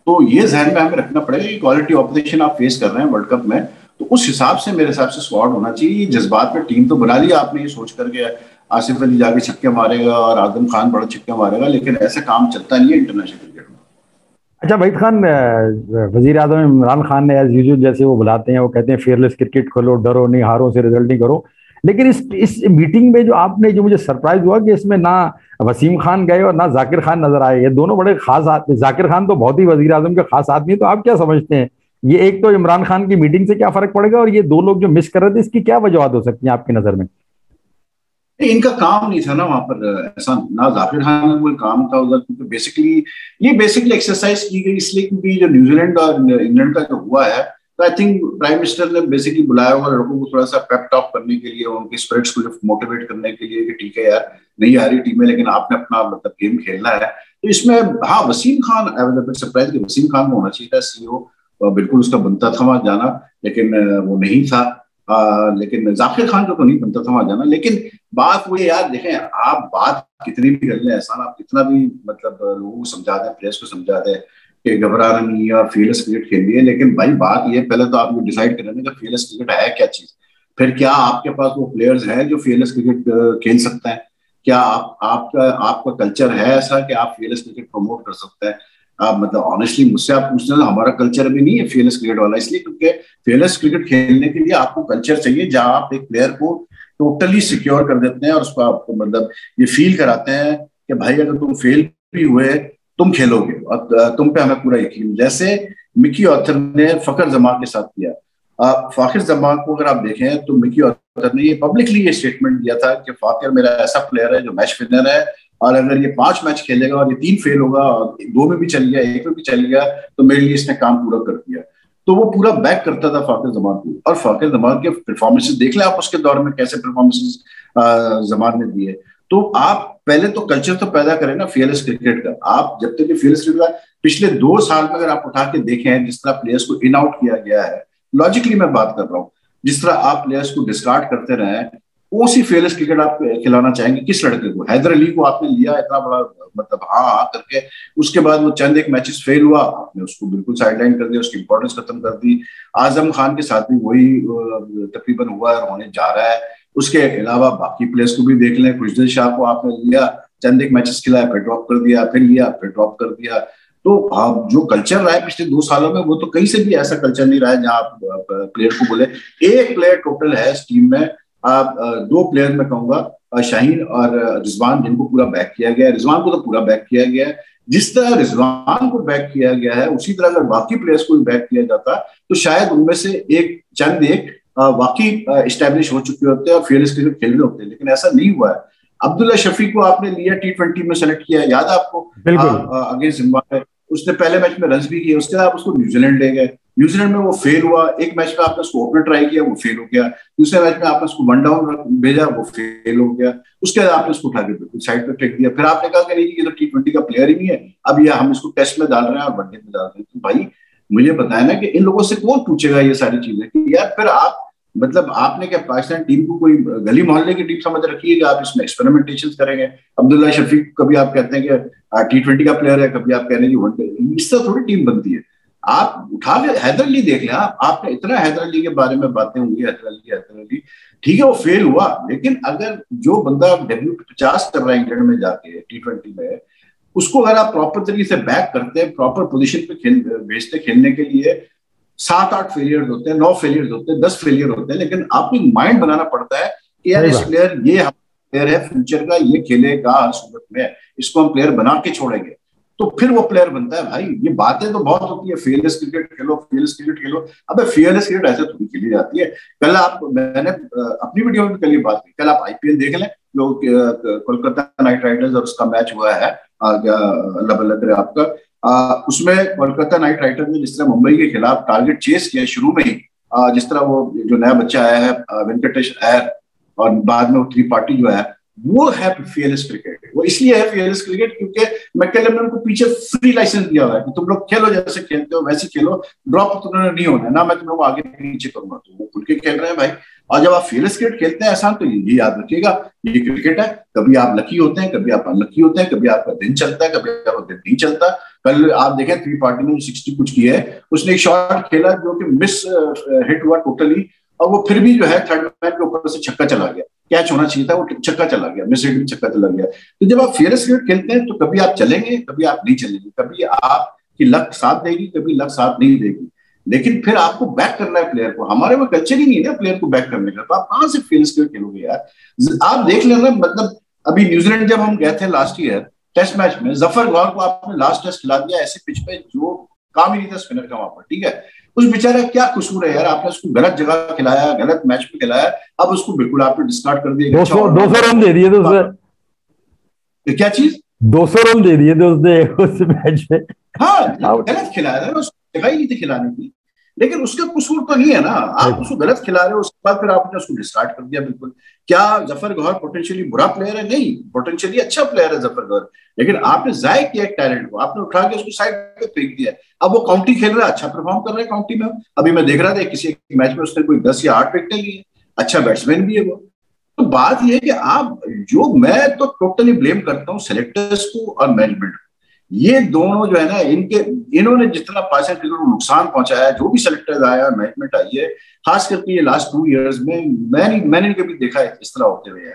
तो ये जहन में हमें रखना पड़ेगा कि क्वालिटी ऑपोजिशन आप फेस कर रहे हैं वर्ल्ड कप में, तो उस हिसाब से मेरे हिसाब से स्क्वाड होना चाहिए। जज्बात में टीम तो बना लिया आपने ये सोच करके आसिफ अली जाके छक्के मारेगा और आजम खान बड़ा छक्के मारेगा, लेकिन ऐसा काम चलता नहीं है इंटरनेशनल क्रिकेट में। अच्छा वहीद खान, वजीर आजम इमरान खान ने एज यूजुअल जैसे वो बुलाते हैं, वो कहते हैं फेयरलेस क्रिकेट खेलो, डरो नहीं, हारो से रिजल्ट नहीं करो। लेकिन इस मीटिंग में जो मुझे सरप्राइज हुआ कि इसमें ना वसीम खान गए और ना जाकिर खान नजर आए। ये दोनों बड़े खास आदमी, जाकिर खान तो बहुत ही वजीर आजम के खास आदमी है। तो आप क्या समझते हैं, ये एक तो इमरान खान की मीटिंग से क्या फर्क पड़ेगा, और ये 2 लोग जो मिस कर रहे थे इसकी क्या वजह हो सकती है आपकी नजर में? इनका काम नहीं था ना वहां पर, ऐसा ना जाकिर खान का कोई काम था उधर, क्योंकि बेसिकली एक्सरसाइज की गई इसलिए क्योंकि जो न्यूजीलैंड और इंग्लैंड का जो हुआ है, तो आई थिंक प्राइम मिनिस्टर ने बेसिकली बुलाया हुआ लड़कों को थोड़ा सा पेप टॉक करने के लिए, उनके स्पिरिट्स को मोटिवेट करने के लिए कि ठीक है यार, नहीं आ रही टीमें लेकिन आपने अपना मतलब गेम खेलना है। तो इसमें हाँ, वसीम खान सरप्राइज कि वसीम खान को होना चाहिए था सीईओ, बिल्कुल उसका बनता था वहां जाना, लेकिन वो नहीं था। लेकिन जाकिर खान को तो नहीं बनता था वहां जाना। लेकिन बात वो यार देखें, आप बात कितनी भी कर लें एहसान, आप कितना भी मतलब लोगों को समझा दें, प्लेयर्स को समझा दें कि घबराना नहीं है और फेयरलेस क्रिकेट खेलनी है, लेकिन भाई बात ये पहले तो आप ये डिसाइड करें कि फेयरलेस क्रिकेट है क्या चीज। फिर क्या आपके पास वो प्लेयर्स हैं जो फेयरलेस क्रिकेट खेल सकते हैं? क्या आपका कल्चर है ऐसा कि आप फेयरलेस क्रिकेट प्रमोट कर सकते हैं? आप मतलब ऑनेस्टली मुझसे आप पूछते हैं, हमारा कल्चर अभी नहीं है फेयरलेस क्रिकेट वाला, इसलिए क्योंकि फेयरलेस क्रिकेट खेलने के लिए आपको कल्चर चाहिए जहां आप एक प्लेयर को टोटली सिक्योर कर देते हैं और उसको आपको मतलब ये फील कराते हैं कि भाई अगर तुम फेल भी हुए तुम खेलोगे और तुम पे हमें पूरा यकीन। जैसे मिकी ऑर्थर ने फखर जमान के साथ किया। फाखिर जमान को अगर आप देखें तो मिकी ऑर्थर ने ये पब्लिकली ये स्टेटमेंट दिया था कि फाखिर मेरा ऐसा प्लेयर है जो मैच विनर है, और अगर ये 5 मैच खेलेगा और ये 3 फेल होगा और 2 में भी चल गया, 1 में भी चल गया, तो मेरे लिए इसने काम पूरा कर दिया। तो वो पूरा बैक करता था फाखिर जमान को, और फाखिर जमान के परफॉर्मेंसेस देख लें आप उसके दौर में कैसे परफॉर्मेंसेस जमान ने दिए। तो आप पहले तो कल्चर तो पैदा करें ना फेयरलेस क्रिकेट का। आप जब तक फेयरलेस क्रिकेट पिछले 2 साल में अगर आप उठा के देखें जिस तरह प्लेयर्स को इन आउट किया गया है, लॉजिकली मैं बात कर रहा हूँ, जिस तरह आप प्लेयर्स को डिस्कार्ड करते रहे, उसी फेयरलेस क्रिकेट आप खिलाना चाहेंगे किस लड़के को? हैदर अली को आपने लिया इतना बड़ा मतलब हाँ करके, उसके बाद वो चंद एक मैचेस फेल हुआ, आपने उसको बिल्कुल साइडलाइन कर दिया, उसकी इंपॉर्टेंस खत्म कर दी। आजम खान के साथ भी वही तकरीबन हुआ और होने जा रहा है। उसके अलावा बाकी प्लेयर्स को भी देख लें, खुशदिल शाह को आपने लिया, चंद एक मैचेस खिलाया, फिर ड्रॉप कर दिया, फिर लिया, फिर ड्रॉप कर दिया। तो आप जो कल्चर रहा है पिछले 2 सालों में, वो तो कहीं से भी ऐसा कल्चर नहीं रहा है जहां आप प्लेयर को बोले। एक प्लेयर टोटल है इस टीम में, आप 2 प्लेयर मैं कहूंगा, शाहीन और रिजवान, जिनको पूरा बैक किया गया है। रिजवान को तो पूरा बैक किया गया है, जिस तरह रिजवान को बैक किया गया है उसी तरह अगर बाकी प्लेयर्स को भी बैक किया जाता तो शायद उनमें से एक वाकई इस्टेब्लिश हो चुके होते हैं और फेयरलेस क्रिकेट खेल रहे होते हैं, लेकिन ऐसा नहीं हुआ है। अब्दुल्ला शफी को आपने लिया, T20 में सेलेक्ट किया, याद है आपको, अगेंस्ट जिम्बाब्वे, उसने पहले मैच में रन भी किए, उसके बाद आप उसको न्यूजीलैंड ले गए, न्यूजीलैंड में वो फेल हुआ, एक मैच में आपने उसको ओपनर ट्राई किया, वो फेल हो गया, दूसरे मैच में आपने उसको वन डाउन भेजा, वो फेल हो गया, उसके बाद आपने उसको उठा के बिल्कुल साइड पर फेंक दिया, फिर आपने कहा कि नहीं ये तो T20 का प्लेयर ही नहीं है, अब ये हम इसको टेस्ट में डाल रहे हैं और वनडे में डाल रहे हैं। तो भाई मुझे बताया ना कि इन लोगों से कौन पूछेगा ये सारी चीजें कि यार फिर आप मतलब आपने क्या पाकिस्तान टीम को कोई गली मोहल्ले की टीम समझ रखी है कि आप इसमें एक्सपेरिमेंटेशन करेंगे? अब्दुल्ला शफीक कभी आप कहते हैं कि T20 का प्लेयर है, कभी आप कह रहे हैं कि वनडे, इससे थोड़ी टीम बनती है। आप उठा के हैदर अली देख लें, आपने इतना हैदर अली के बारे में बातें होंगी, हैदर अली ठीक है वो फेल हुआ, लेकिन अगर जो बंदा डेब्यू 50 कर रहा है इंग्लैंड में जाके T20 में, उसको अगर आप प्रॉपर तरीके से बैक करते हैं, प्रॉपर पोजीशन पे भेजते खेलने के लिए, 7-8 फेलियर होते हैं, 9 फेलियर होते हैं, 10 फेलियर होते हैं, लेकिन आपको माइंड बनाना पड़ता है कि यार इस प्लेयर, ये प्लेयर है फ्यूचर का, ये खेलेगा हर सूरत में, इसको हम प्लेयर बना के छोड़ेंगे, तो फिर वो प्लेयर बनता है। भाई ये बातें तो बहुत होती है, फेयरलेस क्रिकेट खेलो, फेयरलेस क्रिकेट खेलो, अबे फेयरलेस क्रिकेट ऐसे थोड़ी खेली जाती है। कल आप, मैंने अपनी वीडियो में कल ये बात की, कल आप IPL देख लें, जो कोलकाता नाइट राइडर्स और उसका मैच हुआ है, अल्लाह बल्ला करे आपका, उसमें कोलकाता नाइट राइडर्स ने जिस तरह मुंबई के खिलाफ टारगेट चेस किया शुरू में ही, जिस तरह वो जो नया बच्चा आया है वेंकटेश अय्यर, और बाद में वो त्रिपाठी जो है, वो है फेयरलेस क्रिकेट। वो इसलिए है फेयरलेस क्रिकेट क्योंकि मैकलम ने उनको पीछे फ्री लाइसेंस दिया हुआ है कि तुम लोग खेलो, जैसे खेलते हो वैसे खेलो, ड्रॉप तुम्हें नहीं होना है ना, मैं तुम लोग आगे नीचे करूंगा, तो वो खुल के खेल रहे हैं भाई। और जब आप फेयरलेस क्रिकेट खेलते हैं आसान, तो ये याद रखिएगा, ये क्रिकेट है, कभी आप लकी होते हैं, कभी आप अनलकी होते हैं, कभी आपका दिन चलता है, कभी आपका दिन नहीं चलता। कल आप देखें त्रिपाठी ने 60 कुछ किया है, उसने एक शॉट खेला जो कि मिस हिट हुआ टोटली, और वो फिर भी जो है थर्ड मैन के ऊपर से छक्का चला गया, कैच होना चाहिए था, वो छक्का चला गया, मिस हिट में छक्का चला गया। तो जब आप फेयरलेस क्रिकेट खेलते हैं तो कभी आप चलेंगे, कभी आप नहीं चलेंगे, कभी आपकी लक साथ देगी, कभी लक साथ नहीं देगी, लेकिन फिर आपको बैक करना है प्लेयर को। हमारे में कल्चर ही नहीं है ना प्लेयर को बैक करने का, तो आप कहां से फेयरलेस क्रिकेट खेलोगे यार? आप देख लेना, मतलब अभी न्यूजीलैंड जब हम गए थे लास्ट ईयर टेस्ट मैच में, जफर गौर को आपने लास्ट टेस्ट खिला दिया ऐसे पिच पे जो काम ही नहीं था स्पिनर का वहां पर, ठीक है, उस बेचारा क्या कसूर है यार, आपने उसको गलत जगह खिलाया, गलत मैच में खिलाया, अब उसको बिल्कुल आपने डिस्कार्ड कर दिया। 200 रन दे दिए थे उसने, क्या चीज 200 रन दे दिए थे उसने उस मैच में। हाँ गलत खिलाया था, उसको जगह ही नहीं थी खिलाने की, लेकिन उसका कसूर तो नहीं है ना, आप उसको गलत खिला रहे हो, उसके बाद फिर आपने उसको डिस्कार्ड कर दिया बिल्कुल। क्या जफर गौहर पोटेंशियली बुरा प्लेयर है? नहीं, पोटेंशियली अच्छा प्लेयर है जफर गौहर, लेकिन आपने जाया किया एक टैलेंट को, आपने उठा के उसको साइड पे फेंक दिया। अब वो काउंटी खेल रहा है, अच्छा परफॉर्म कर रहा है काउंटी में, अभी मैं देख रहा था किसी मैच में उसने कोई 10 या 8 विकेट ली है, अच्छा बैट्समैन भी है वो। तो बात यह है कि आप, जो मैं तो टोटली ब्लेम करता हूँ सेलेक्टर्स को और मैनेजमेंट को, ये दोनों जो है ना, इन्होंने जितना पाकिस्तान क्रिकेट को नुकसान पहुंचाया, जो भी सेलेक्टर्स आया, मैनेजमेंट आई है, खास करके ये लास्ट 2 इयर्स में मैंने कभी देखा है इस तरह होते हुए।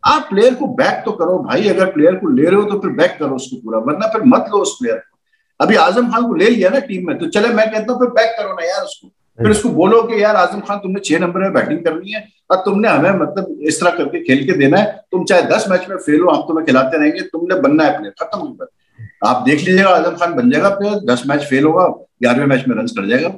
आप प्लेयर को बैक तो करो भाई, अगर प्लेयर को ले रहे हो तो फिर बैक करो उसको पूरा, वरना फिर मत लो उस प्लेयर को। अभी आजम खान को ले लिया ना टीम में, तो चले मैं कहता हूँ फिर बैक करो ना यार उसको, फिर उसको बोलो कि यार आजम खान तुमने 6 नंबर में बैटिंग करनी है और तुमने हमें मतलब इस तरह करके खेल के देना है, तुम चाहे 10 मैच में फेल हो, हम तुम्हें खिलाते रहेंगे, तुमने बनना है प्लेयर, खत्म हो गया। आप देख लीजिएगा आजम खान बन जाएगा प्लेयर, 10 मैच फेल होगा, 11वें मैच में रन कर जाएगा।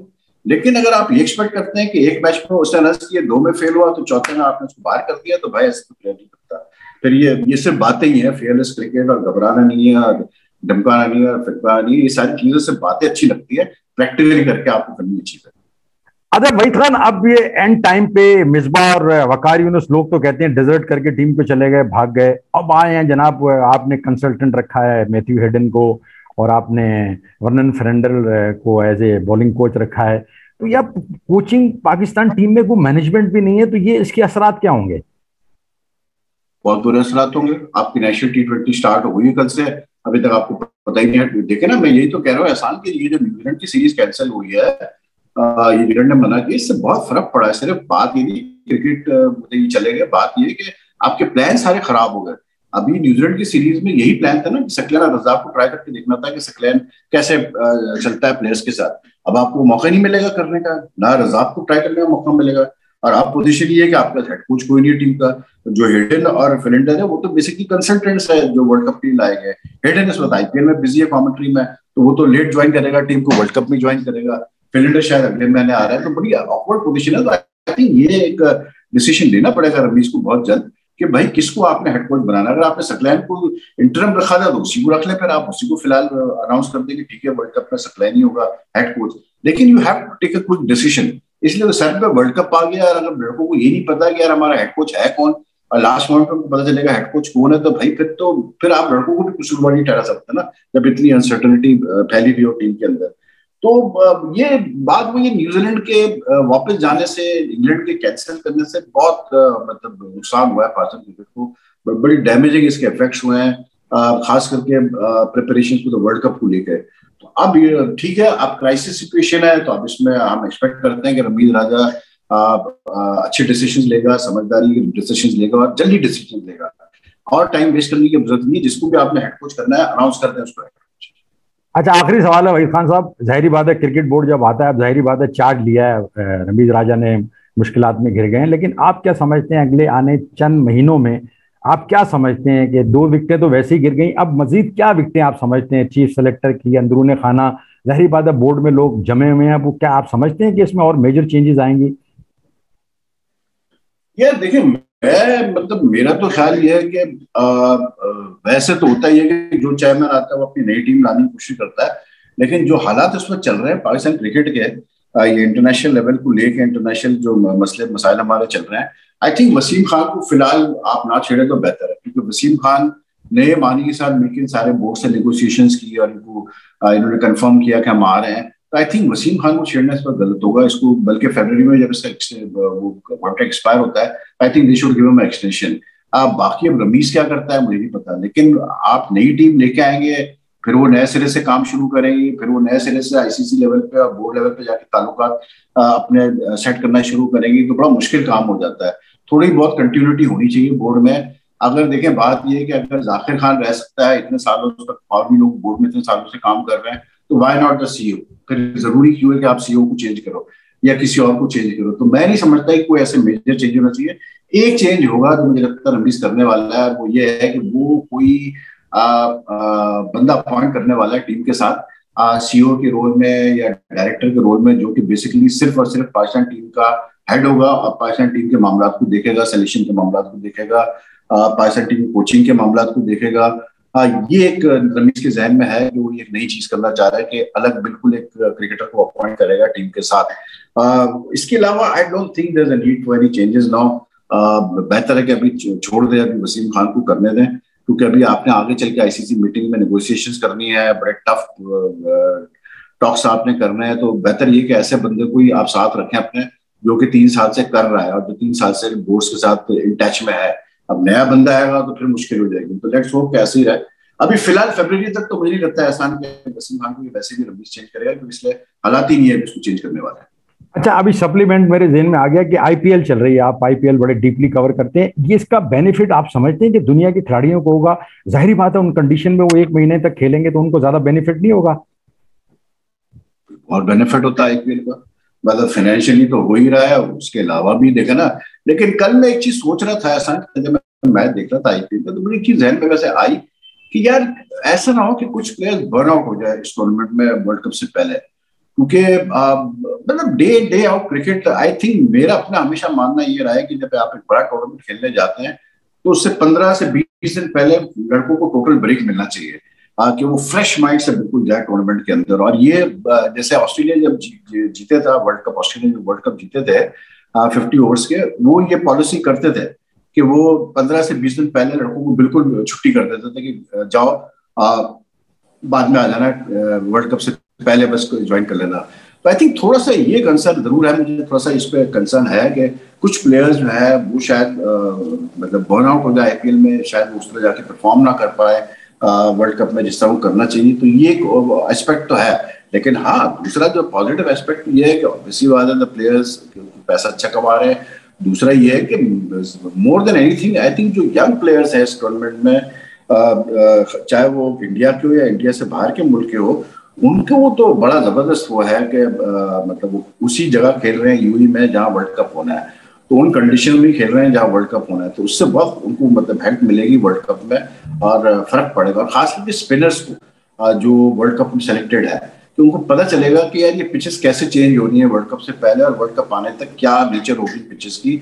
लेकिन अगर आप ये एक्सपेक्ट करते हैं कि एक मैच में उसने रन किए, 2 में फेल हुआ, तो चौथे में आपने उसको बाहर कर दिया, तो भाई ऐसे तो प्लेयर नहीं करता। फिर ये सिर्फ बातें ही है, फेयरलेस क्रिकेट, और घबराना नहीं है, और धमकाना नहीं है, और फिटकाना नहीं है, ये सारी चीजों से बातें अच्छी लगती है, प्रैक्टिकली करके आपको करनी अच्छी है। अच्छा वहीद खान, अब ये एंड टाइम पे मिसबाह और वकार यूनुस, लोग तो कहते हैं डिजर्ट करके टीम पे चले गए, भाग गए, अब आए हैं जनाब, आपने कंसल्टेंट रखा है मैथ्यू हेडन को, और आपने वर्नन फ्रेंडल को एज ए बॉलिंग कोच रखा है, तो यह कोचिंग पाकिस्तान टीम में कोई मैनेजमेंट भी नहीं है, तो ये इसके असरात क्या होंगे? बहुत बुरे असरात होंगे। आपकी नेशनल T20 स्टार्ट हो गई कल से, अभी तक आपको पता ही नहीं है। देखे ना, मैं यही तो कह रहा हूँ एहसान की, ये जो न्यूजीलैंड की सीरीज कैंसिल हुई है, ये न्यूजीलैंड ने मना किया, इससे बहुत फर्क पड़ा है। सिर्फ बात ये नहीं क्रिकेट चले गए, बात ये कि आपके प्लान सारे खराब हो गए। अभी न्यूजीलैंड की सीरीज में यही प्लान था ना कि सकलैन और रज़ाक को ट्राई करके देखना था कि सकलैन कैसे चलता है प्लेयर्स के साथ। अब आपको मौका नहीं मिलेगा करने का, ना रज़ाक को ट्राई करने का मौका मिलेगा, और आप पोजीशन ये है कि आपका हेड कोच कोई नहीं है टीम का। जो हेडन और फिलिंडर है वो तो बेसिकली कंसल्टेंट्स है जो वर्ल्ड कप के लिए लाए गए। हेडन इस वक्त IPL में बिजी है कमेंट्री में, तो वो तो लेट ज्वाइन करेगा टीम को, वर्ल्ड कप में ज्वाइन करेगा। फिलिंडर शायद अगले महीने आ रहा है, तो बड़ी ऑकवर्ड पोजीशन है। तो आई थिंक ये एक डिसीजन लेना पड़ेगा रमीज को बहुत जल्द कि भाई किसको आपने हेड कोच बनाना। अगर आपने सकलैन को इंटरम रखा था तो उसी को रख ले, फिर आप उसी को फिलहाल अनाउंस कर देंगे ठीक है वर्ल्ड कप में सकलैन ही होगा हेड कोच, लेकिन you have to take a quick decision. इसलिए तो सर पे वर्ल्ड कप आ गया, और अगर लड़कों को ये नहीं पता कि यार हमारा हेड कोच है कौन, और लास्ट मोमेंट में पता चलेगा हेड कोच कौन है, तो भाई फिर आप लड़कों को भी कुछ नहीं ठहरा सकते ना, जब इतनी अनसर्टनिटी फैली हुई हो टीम के अंदर। तो ये बाद में ये न्यूजीलैंड के वापस जाने से, इंग्लैंड के कैंसिल करने से बहुत मतलब नुकसान हुआ है पाकिस्तान क्रिकेट को, बड़ी डैमेजिंग इसके इफेक्ट्स हुए हैं, खास करके preparation for the world cup को लेकर। तो अब ये ठीक है, अब क्राइसिस सिचुएशन है, तो अब इसमें हम एक्सपेक्ट करते हैं कि रमीज राजा अच्छे डिसीजंस लेगा, समझदारी के डिसीजंस लेगा और जल्दी डिसीजन लेगा, और टाइम वेस्ट करने की जरूरत नहीं है। जिसको भी आपने हेड कोच करना है अनाउंस कर दें उसको। अच्छा, आखिरी सवाल है वहीद खान साहब, जाहिर बात है क्रिकेट बोर्ड जब आता है, अब जाहिर बात है चार्ज लिया है, रमीज राजा ने मुश्किलात में घिर गए हैं, लेकिन आप क्या समझते हैं अगले आने चंद महीनों में आप क्या समझते हैं कि 2 विकेटें तो वैसे ही गिर गई, अब मजीद क्या विकेटें आप समझते हैं चीफ सेलेक्टर की अंदरूनी खाना, जाहिर बात है बोर्ड में लोग जमे हुए हैं, वो क्या आप समझते हैं कि इसमें और मेजर चेंजेस आएंगी? यार देखिए, मैं मतलब मेरा तो ख्याल ये है कि वैसे तो होता ही है कि जो चेयरमैन आता है वो अपनी नई टीम लाने की कोशिश करता है, लेकिन जो हालात इसमें चल रहे हैं पाकिस्तान क्रिकेट के, ये इंटरनेशनल लेवल को लेके इंटरनेशनल जो मसले मसाइल हमारे चल रहे हैं, आई थिंक वसीम खान को फिलहाल आप ना छेड़े तो बेहतर है, क्योंकि वसीम खान ने मानी के साथ मिलकर सारे बोर्ड से नेगोशिएशंस की और इन्होंने कंफर्म किया कि हम आ रहे हैं, तो आई थिंक वसीम खान को छेड़ना इस पर गलत होगा। इसको बल्कि फरवरी में जब इसका वो कॉन्ट्रैक्ट एक्सपायर होता है, I think they should give him extension. बाकी अब रमीज क्या करता है मुझे नहीं पता, लेकिन आप नई टीम लेके आएंगे, फिर वो नए सिरे से काम शुरू करेंगे, फिर वो नए सिरे से आईसीसी लेवल पे और बोर्ड लेवल पे जाके ताल्लुकात अपने सेट करना शुरू करेंगे, तो बड़ा मुश्किल काम हो जाता है। थोड़ी बहुत कंटिन्यूटी होनी चाहिए बोर्ड में। अगर देखें, बात यह है कि अगर जाकिर खान रह सकता है इतने सालों तक, और भी लोग बोर्ड में इतने सालों से काम कर रहे हैं, तो व्हाई नॉट द सीईओ? फिर जरूरी क्यों है कि आप सीईओ को चेंज करो या किसी और को चेंज करो? तो मैं नहीं समझता कि कोई ऐसे मेजर चेंज होना चाहिए। एक चेंज होगा जो मुझे लगता है रमीज करने वाला है, वो ये है कि वो कोई बंदा अपॉइंट करने वाला है टीम के साथ सीईओ के रोल में या डायरेक्टर के रोल में, जो कि बेसिकली सिर्फ और सिर्फ पाकिस्तान टीम का हेड होगा और पाकिस्तान टीम के मामला को देखेगा, सिलेक्शन के मामला को देखेगा, पाकिस्तान टीम कोचिंग के मामला को देखेगा। ये एक रमीज के जहन में है कि वो एक नई चीज करना चाह रहा है कि अलग बिल्कुल एक क्रिकेटर को अपॉइंट करेगा टीम के साथ। इसके अलावा I don't think there is a need for any changes now. बेहतर है कि अभी छोड़ दें, अभी वसीम खान को करने दें, क्योंकि अभी आपने आगे चल के आईसीसी मीटिंग में नेगोशिएशंस करनी है, बड़े टफ टॉक्स आपने करने हैं, तो बेहतर ये कि ऐसे बंदे को ही आप साथ रखें अपने, जो कि 3 साल से कर रहा है और जो 3 साल से बोर्ड्स के साथ इन टच में है। अब नया बंदा आएगा तो फिर मुश्किल हो जाएगी, तो लेट्स होप कैसे ही रहे। अभी फिलहाल फरवरी तक तो मुझे नहीं लगता है एहसान के वसीम खान को वैसे भी रमीज चेंज करेगा, क्योंकि इसलिए हालात ही नहीं है कि उसको चेंज करने वाला है। अच्छा, अभी सप्लीमेंट मेरे ज़हन में आ गया कि आईपीएल चल रही है, आप आईपीएल बड़े डीपली कवर करते हैं, ये इसका बेनिफिट आप समझते हैं कि दुनिया के खिलाड़ियों को होगा? जाहिर बात है उन कंडीशन में वो 1 महीने तक खेलेंगे तो उनको ज्यादा बेनिफिट नहीं होगा? और बेनिफिट होता है आईपीएल का, मतलब फाइनेंशियली तो हो ही रहा है, उसके अलावा भी देखा ना। लेकिन कल मैं एक चीज सोच रहा था, ऐसा जब मैं मैच देख रहा था आईपीएल का, तो बड़ी चीज जहन में वैसे आई कि यार ऐसा ना हो कि कुछ प्लेयर्स बर्न आउट हो जाए इस टूर्नामेंट में वर्ल्ड कप से पहले, क्योंकि मतलब day out cricket, I think मेरा अपना हमेशा मानना ये रहा है कि जब आप एक बड़ा टूर्नामेंट खेलने जाते हैं तो उससे 15 से 20 दिन पहले लड़कों को टोटल ब्रेक मिलना चाहिए, कि वो फ्रेश माइंड से बिल्कुल जाए टूर्नामेंट के अंदर। और ये जैसे ऑस्ट्रेलिया जब जीते था वर्ल्ड कप, ऑस्ट्रेलिया जो वर्ल्ड कप जीते थे 50 ओवर्स के, वो ये पॉलिसी करते थे कि वो 15 से 20 दिन पहले लड़कों को बिल्कुल छुट्टी कर देते थे कि जाओ बाद में आ जाना, वर्ल्ड कप से पहले बस ज्वाइन कर लेना। तो आई थिंक थोड़ा सा ये कंसर्न जरूर है, मुझे थोड़ा सा इस पे कंसर्न है कि कुछ प्लेयर्स जो है वो शायद मतलब बर्न आउट हो जाए आईपीएल में, शायद उस तरह जाके परफॉर्म ना कर पाए वर्ल्ड कप में जिस तरह वो करना चाहिए। तो ये एक एस्पेक्ट तो है, लेकिन हाँ दूसरा जो पॉजिटिव एस्पेक्ट ये है कि ऑब्वियसली बात है प्लेयर्स पैसा अच्छा कमा रहे हैं। दूसरा ये है कि more than anything I think जो यंग प्लेयर्स हैं इस टूर्नामेंट में, चाहे वो इंडिया के हो या इंडिया से बाहर के मुल्क के हो, उनके वो तो बड़ा जबरदस्त वो है कि मतलब वो उसी जगह खेल रहे हैं यूएई में जहाँ वर्ल्ड कप होना है, तो उन कंडीशन में खेल रहे हैं जहाँ वर्ल्ड कप होना है, तो उससे बहुत उनको मतलब हेल्प मिलेगी वर्ल्ड कप में और फर्क पड़ेगा। और खास करके स्पिनर्स को जो वर्ल्ड कप में सेलेक्टेड है, तो उनको पता चलेगा कि यार ये पिचेस कैसे चेंज हो रही है वर्ल्ड कप से पहले और वर्ल्ड कप आने तक, क्या नेचर होगी पिचेस की,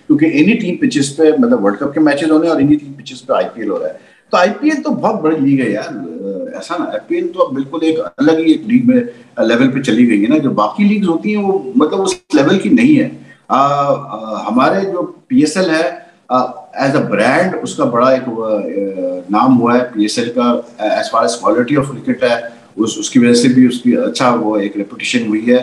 क्योंकि इन्हीं 3 पिचेस पे मतलब वर्ल्ड कप के मैचेस होने और इन्हीं 3 पिचेस पे आईपीएल हो रहा है। तो आईपीएल तो बहुत बड़ी लीग है यार, ऐसा ना, आईपीएल तो अब बिल्कुल एक अलग ही एक लीग में लेवल पे चली गई है ना, जो बाकी लीग्स होती हैं वो मतलब उस लेवल की नहीं है। हमारे जो पीएसएल है एज अ ब्रांड उसका बड़ा एक नाम हुआ है पीएसएल का, as far as quality of cricket है उसकी वजह से भी उसकी अच्छा वो एक रेपुटेशन हुई है।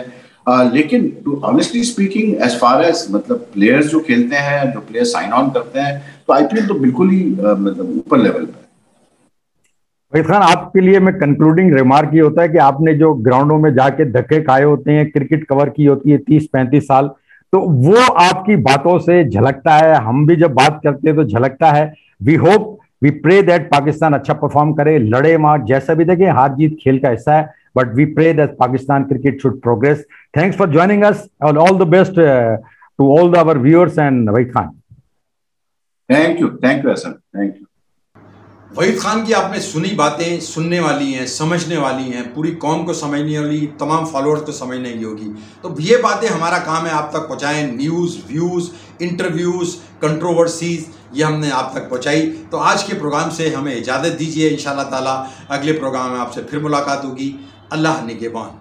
लेकिन to honestly speaking as far as मतलब प्लेयर्स जो खेलते हैं, जो प्लेयर्स साइन ऑन करते हैं, तो आईपीएल तो बिल्कुल ही मतलब ऊपर लेवल पे। वहीद खान, आपके लिए मैं कंक्लूडिंग रिमार्क ये होता है कि आपने जो ग्राउंडों में जाके धक्के खाए होते हैं, क्रिकेट कवर की होती है 30-35 साल, तो वो आपकी बातों से झलकता है। हम भी जब बात करते हैं तो झलकता है। We hope, we pray that Pakistan अच्छा परफॉर्म करे, लड़े मार, जैसा भी देखें, हार जीत खेल का हिस्सा है, but we pray that Pakistan cricket should progress. Thanks for joining us, and all the best to all our viewers and Wahid Khan. Thank you Hasan, thank you. Waheed Khan की आपने सुनी बातें सुनने वाली हैं, समझने वाली हैं, पूरी कौम को समझने वाली, तमाम फॉलोअर्स को समझने की होगी। तो ये बातें हमारा काम है आप तक पहुँचाएं, न्यूज़, व्यूज़, इंटरव्यूज़, कंट्रोवर्सीज़, ये हमने आप तक पहुँचाई। तो आज के प्रोग्राम से हमें इजाज़त दीजिए। इंशाअल्लाह ताला अगले प्रोग्राम में आपसे फिर मुलाकात होगी। अल्लाह निगहबान।